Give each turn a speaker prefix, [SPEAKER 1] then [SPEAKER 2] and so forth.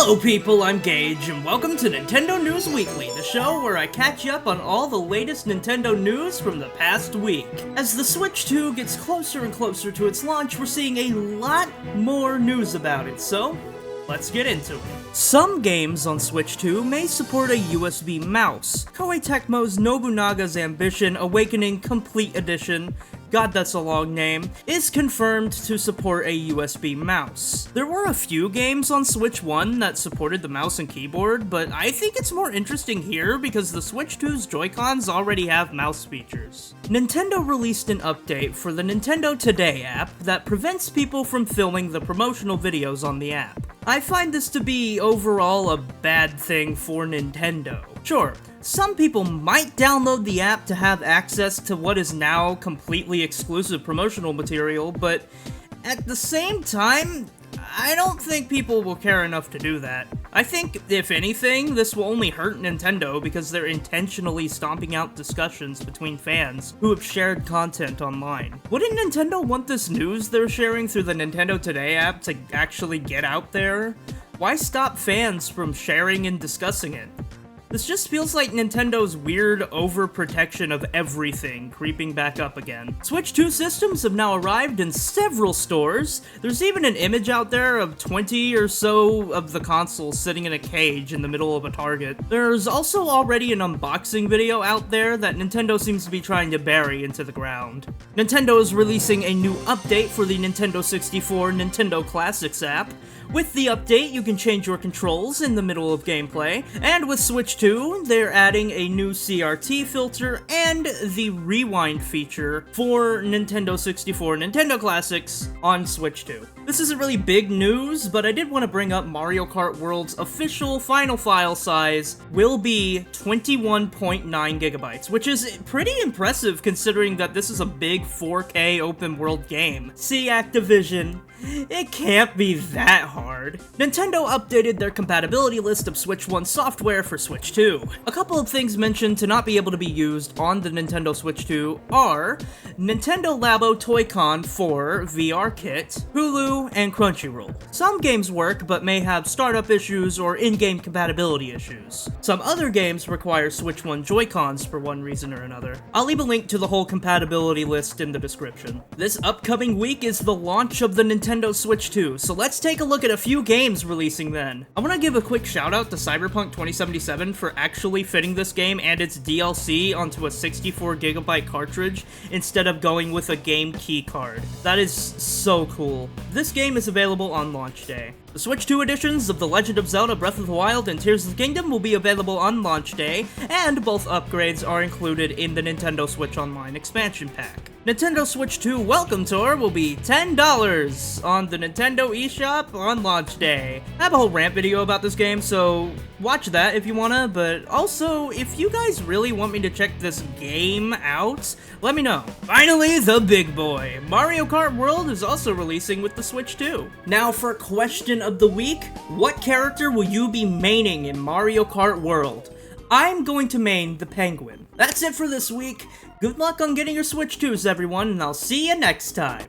[SPEAKER 1] Hello people, I'm Gage, and welcome to Nintendo News Weekly, the show where I catch you up on all the latest Nintendo news from the past week. As the Switch 2 gets closer and closer to its launch, we're seeing a lot more news about it, so let's get into it. Some games on Switch 2 may support a USB mouse. Koei Tecmo's Nobunaga's Ambition Awakening Complete Edition, God that's a long name, is confirmed to support a USB mouse. There were a few games on Switch 1 that supported the mouse and keyboard, but I think it's more interesting here because the Switch 2's Joy-Cons already have mouse features. Nintendo released an update for the Nintendo Today app that prevents people from filming the promotional videos on the app. I find this to be overall a bad thing for Nintendo. Sure, some people might download the app to have access to what is now completely exclusive promotional material, but at the same time, I don't think people will care enough to do that. I think, if anything, this will only hurt Nintendo because they're intentionally stomping out discussions between fans who have shared content online. Wouldn't Nintendo want this news they're sharing through the Nintendo Today app to actually get out there? Why stop fans from sharing and discussing it? This just feels like Nintendo's weird overprotection of everything creeping back up again. Switch 2 systems have now arrived in several stores. There's even an image out there of 20 or so of the consoles sitting in a cage in the middle of a Target. There's also already an unboxing video out there that Nintendo seems to be trying to bury into the ground. Nintendo is releasing a new update for the Nintendo 64 Nintendo Classics app. With the update, you can change your controls in the middle of gameplay, and with Switch 2, they're adding a new CRT filter and the rewind feature for Nintendo 64 Nintendo Classics on Switch 2. This isn't really big news, but I did want to bring up Mario Kart World's official final file size will be 21.9 gigabytes, which is pretty impressive considering that this is a big 4K open world game. See Activision, it can't be that hard. Nintendo updated their compatibility list of Switch 1 software for Switch 2. A couple of things mentioned to not be able to be used on the Nintendo Switch 2 are Nintendo Labo Toy-Con 4 VR Kit, Hulu, and Crunchyroll. Some games work, but may have startup issues or in-game compatibility issues. Some other games require Switch 1 Joy-Cons for one reason or another. I'll leave a link to the whole compatibility list in the description. This upcoming week is the launch of the Nintendo Switch 2, so let's take a look at a few games releasing then. I want to give a quick shout out to Cyberpunk 2077 for actually fitting this game and its DLC onto a 64GB cartridge instead of going with a game key card. That is so cool. This game is available on launch day. The Switch 2 editions of The Legend of Zelda Breath of the Wild and Tears of the Kingdom will be available on launch day, and both upgrades are included in the Nintendo Switch Online expansion pack. Nintendo Switch 2 Welcome Tour will be $10 on the Nintendo eShop on launch day. I have a whole rant video about this game, so watch that if you wanna, but also, if you guys really want me to check this game out, let me know. Finally, the big boy! Mario Kart World is also releasing with the Switch 2. Now for question of the week, what character will you be maining in Mario Kart World? I'm going to main the Penguin. That's it for this week. Good luck on getting your Switch 2s, everyone, and I'll see you next time.